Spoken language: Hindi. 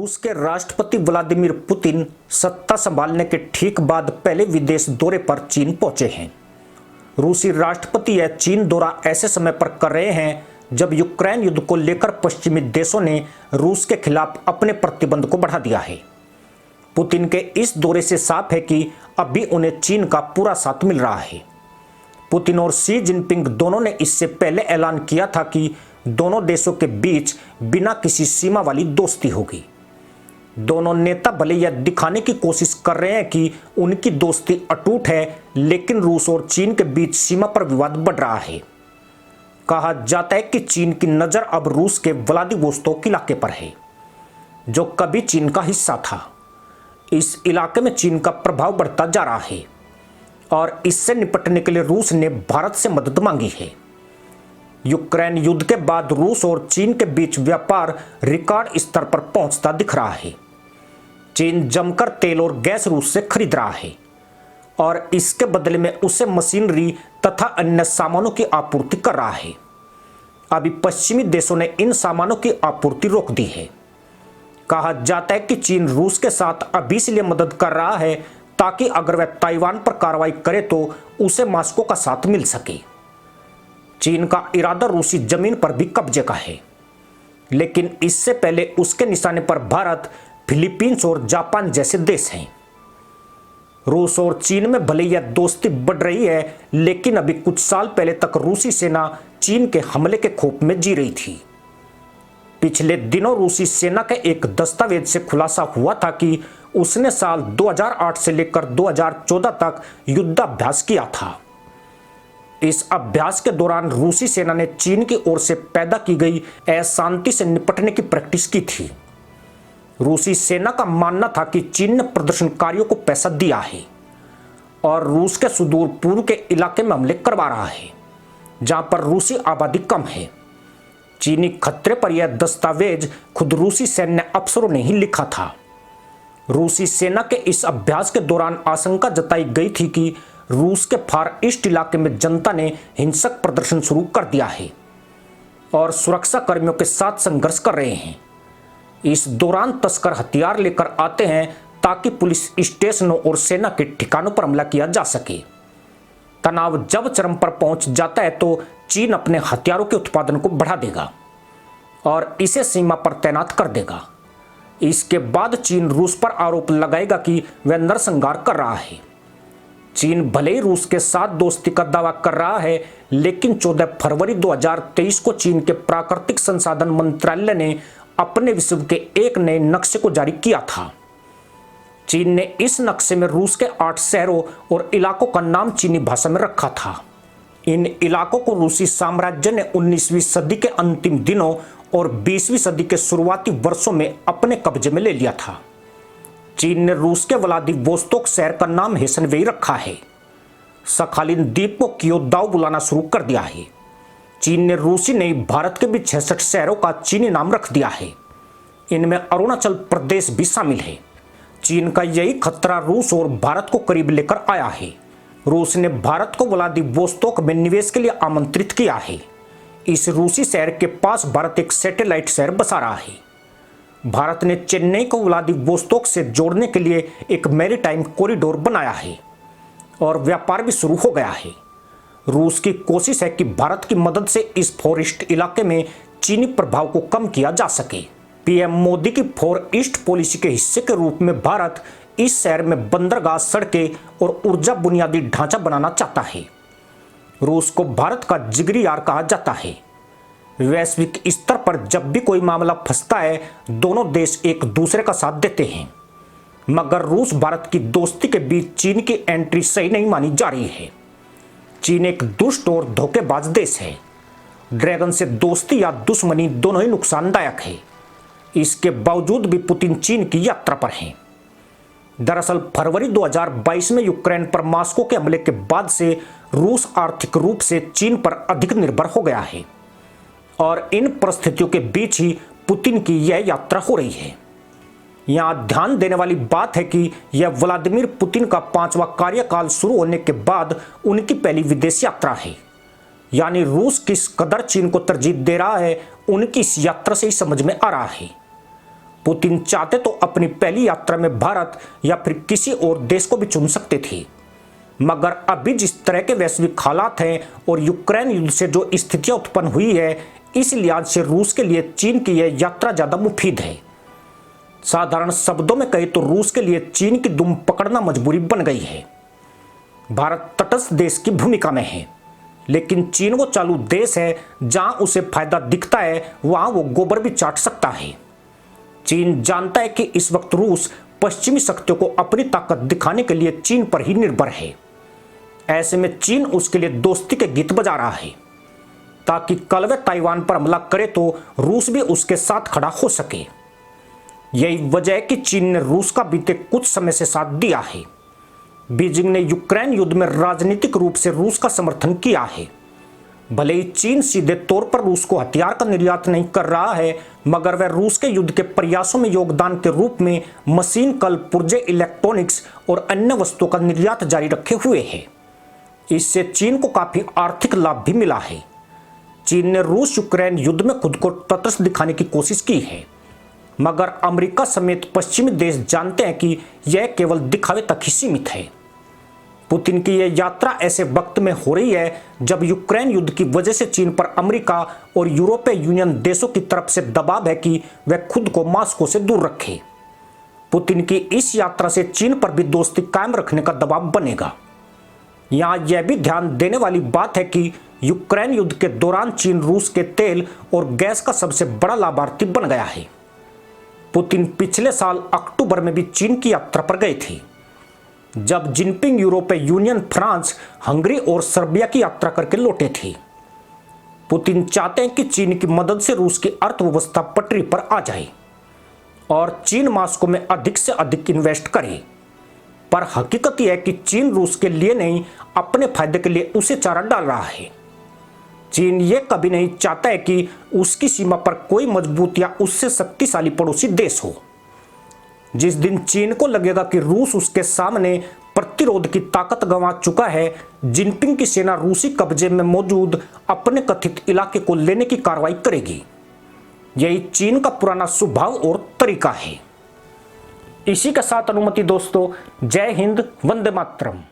रूस के राष्ट्रपति व्लादिमीर पुतिन सत्ता संभालने के ठीक बाद पहले विदेश दौरे पर चीन पहुंचे हैं। रूसी राष्ट्रपति यह चीन दौरा ऐसे समय पर कर रहे हैं जब यूक्रेन युद्ध को लेकर पश्चिमी देशों ने रूस के खिलाफ अपने प्रतिबंध को बढ़ा दिया है। पुतिन के इस दौरे से साफ है कि अभी उन्हें चीन का पूरा साथ मिल रहा है। पुतिन और शी जिनपिंग दोनों ने इससे पहले ऐलान किया था कि दोनों देशों के बीच बिना किसी सीमा वाली दोस्ती होगी। दोनों नेता भले यह दिखाने की कोशिश कर रहे हैं कि उनकी दोस्ती अटूट है, लेकिन रूस और चीन के बीच सीमा पर विवाद बढ़ रहा है। कहा जाता है कि चीन की नज़र अब रूस के व्लादिवोस्तोक इलाके पर है, जो कभी चीन का हिस्सा था। इस इलाके में चीन का प्रभाव बढ़ता जा रहा है और इससे निपटने के लिए रूस ने भारत से मदद मांगी है। यूक्रेन युद्ध के बाद रूस और चीन के बीच व्यापार रिकॉर्ड स्तर पर पहुंचता दिख रहा है। चीन जमकर तेल और गैस रूस से खरीद रहा है और इसके बदले में उसे मशीनरी तथा अन्य सामानों की आपूर्ति कर रहा है। अभी पश्चिमी देशों ने इन सामानों की आपूर्ति रोक दी है। कहा जाता है कि चीन रूस के साथ अभी इसलिए मदद कर रहा है ताकि अगर वह ताइवान पर कार्रवाई करे तो उसे मॉस्को का साथ मिल सके। चीन का इरादा रूसी जमीन पर भी कब्जे का है, लेकिन इससे पहले उसके निशाने पर भारत, फिलीपींस और जापान जैसे देश हैं। रूस और चीन में भले यह दोस्ती बढ़ रही है, लेकिन अभी कुछ साल पहले तक रूसी सेना चीन के हमले के खौफ में जी रही थी। पिछले दिनों रूसी सेना के एक दस्तावेज से खुलासा हुआ था कि उसने साल 2008 से लेकर 2014 तक युद्धाभ्यास किया था। इस अभ्यास के दौरान रूसी सेना ने चीन की ओर से पैदा की गई अशांति से निपटने की प्रैक्टिस की थी। रूसी सेना का मानना था कि चीन ने प्रदर्शनकारियों को पैसा दिया है और रूस के सुदूर पूर्व के इलाके में हमले करवा रहा है, जहां पर रूसी आबादी कम है। चीनी खतरे पर यह दस्तावेज खुद रूसी सैन्य अफसरों ने ही लिखा था। रूसी सेना के इस अभ्यास के दौरान आशंका जताई गई थी कि रूस के फार ईस्ट इलाके में जनता ने हिंसक प्रदर्शन शुरू कर दिया है और सुरक्षा कर्मियों के साथ संघर्ष कर रहे हैं। इस दौरान तस्कर हथियार लेकर आते हैं ताकि पुलिस स्टेशनों और सेना के ठिकानों पर हमला किया जा सके। तनाव जब चरम पर पहुंच जाता है तो चीन अपने हथियारों के उत्पादन को बढ़ा देगा और इसे सीमा पर तैनात कर देगा। इसके बाद चीन रूस पर आरोप लगाएगा कि वह नरसंहार कर रहा है। चीन भले ही रूस के साथ दोस्ती का दावा कर रहा है, लेकिन 14 फरवरी 2023 को चीन के प्राकृतिक संसाधन मंत्रालय ने अपने विश्व के एक नए नक्शे को जारी किया था। चीन ने इस नक्शे में रूस के 8 शहरों और इलाकों का नाम चीनी भाषा में रखा था। इन इलाकों को रूसी साम्राज्य ने 19वीं सदी के अंतिम दिनों और 20वीं सदी के शुरुआती वर्षों में अपने कब्जे में ले लिया था। चीन ने रूस के व्लादिवोस्तोक शहर का नाम हेसनवेई रखा है। सखालिन द्वीप को कियोदाओ बुलाना शुरू कर दिया है। चीन ने रूसी नहीं भारत के भी 66 शहरों का चीनी नाम रख दिया है। इनमें अरुणाचल प्रदेश भी शामिल है। चीन का यही खतरा रूस और भारत को करीब लेकर आया है। रूस ने भारत को व्लादिवोस्तोक में निवेश के लिए आमंत्रित किया है। इस रूसी शहर के पास भारत एक सैटेलाइट शहर बसा रहा है। भारत ने चेन्नई को व्लादिवोस्तोक से जोड़ने के लिए एक मैरीटाइम कॉरिडोर बनाया है और व्यापार भी शुरू हो गया है। रूस की कोशिश है कि भारत की मदद से इस फॉर-ईस्ट इलाके में चीनी प्रभाव को कम किया जा सके। पीएम मोदी की फॉर-ईस्ट पॉलिसी के हिस्से के रूप में भारत इस शहर में बंदरगाह, सड़कें और ऊर्जा बुनियादी ढांचा बनाना चाहता है। रूस को भारत का जिगरी यार कहा जाता है। वैश्विक स्तर पर जब भी कोई मामला फंसता है, दोनों देश एक दूसरे का साथ देते हैं, मगर रूस भारत की दोस्ती के बीच चीन की एंट्री सही नहीं मानी जा रही है। चीन एक दुष्ट और धोखेबाज देश है। ड्रैगन से दोस्ती या दुश्मनी दोनों ही नुकसानदायक है। इसके बावजूद भी पुतिन चीन की यात्रा पर हैं। दरअसल फरवरी 2022 में यूक्रेन पर मॉस्को के हमले के बाद से रूस आर्थिक रूप से चीन पर अधिक निर्भर हो गया है और इन परिस्थितियों के बीच ही पुतिन की यह यात्रा हो रही है। यहाँ ध्यान देने वाली बात है कि यह व्लादिमीर पुतिन का 5वां कार्यकाल शुरू होने के बाद उनकी पहली विदेश यात्रा है। यानी रूस किस कदर चीन को तरजीह दे रहा है, उनकी इस यात्रा से ही समझ में आ रहा है। पुतिन चाहते तो अपनी पहली यात्रा में भारत या फिर किसी और देश को भी चुन सकते थे, मगर अभी जिस तरह के वैश्विक हालात हैं और यूक्रेन युद्ध से जो स्थितियां उत्पन्न हुई है, इस लिहाज से रूस के लिए चीन की यह यात्रा ज्यादा मुफीद है। साधारण शब्दों में कहे तो रूस के लिए चीन की दुम पकड़ना मजबूरी बन गई है। भारत तटस्थ देश की भूमिका में है, लेकिन चीन वो चालू देश है, जहां उसे फायदा दिखता है वहां वो गोबर भी चाट सकता है। चीन जानता है कि इस वक्त रूस पश्चिमी शक्तियों को अपनी ताकत दिखाने के लिए चीन पर ही निर्भर है। ऐसे में चीन उसके लिए दोस्ती के गीत बजा रहा है, ताकि कल वे ताइवान पर हमला करे तो रूस भी उसके साथ खड़ा हो सके। यही वजह है कि चीन ने रूस का बीते कुछ समय से साथ दिया है। बीजिंग ने यूक्रेन युद्ध में राजनीतिक रूप से रूस का समर्थन किया है। भले ही चीन सीधे तौर पर रूस को हथियार का निर्यात नहीं कर रहा है, मगर वह रूस के युद्ध के प्रयासों में योगदान के रूप में मशीन कल पुर्जे, इलेक्ट्रॉनिक्स और अन्य वस्तुओं का निर्यात जारी रखे हुए है। इससे चीन को काफी आर्थिक लाभ भी मिला है। चीन ने रूस यूक्रेन युद्ध में खुद को तटस्थ दिखाने की कोशिश की है, मगर अमेरिका समेत पश्चिमी देश जानते हैं कि यह केवल दिखावे तक ही सीमित है। पुतिन की यह यात्रा ऐसे वक्त में हो रही है जब यूक्रेन युद्ध की वजह से चीन पर अमेरिका और यूरोपीय यूनियन देशों की तरफ से दबाव है कि वह खुद को मॉस्को से दूर रखे। पुतिन की इस यात्रा से चीन पर भी दोस्ती कायम रखने का दबाव बनेगा। यहाँ यह भी ध्यान देने वाली बात है कि यूक्रेन युद्ध के दौरान चीन रूस के तेल और गैस का सबसे बड़ा लाभार्थी बन गया है। पुतिन पिछले साल अक्टूबर में भी चीन की यात्रा पर गए थे, जब जिनपिंग यूरोपीय यूनियन, फ्रांस, हंगरी और सर्बिया की यात्रा करके लौटे थे। पुतिन चाहते हैं कि चीन की मदद से रूस की अर्थव्यवस्था पटरी पर आ जाए और चीन मॉस्को में अधिक से अधिक इन्वेस्ट करे। पर हकीकत यह है कि चीन रूस के लिए नहीं, अपने फायदे के लिए उसे चारा डाल रहा है। चीन ये कभी नहीं चाहता है कि उसकी सीमा पर कोई मजबूत या उससे शक्तिशाली पड़ोसी देश हो। जिस दिन चीन को लगेगा कि रूस उसके सामने प्रतिरोध की ताकत गंवा चुका है, जिनपिंग की सेना रूसी कब्जे में मौजूद अपने कथित इलाके को लेने की कार्रवाई करेगी। यही चीन का पुराना स्वभाव और तरीका है। इसी के साथ अनुमति दोस्तों, जय हिंद, वंदे मातरम।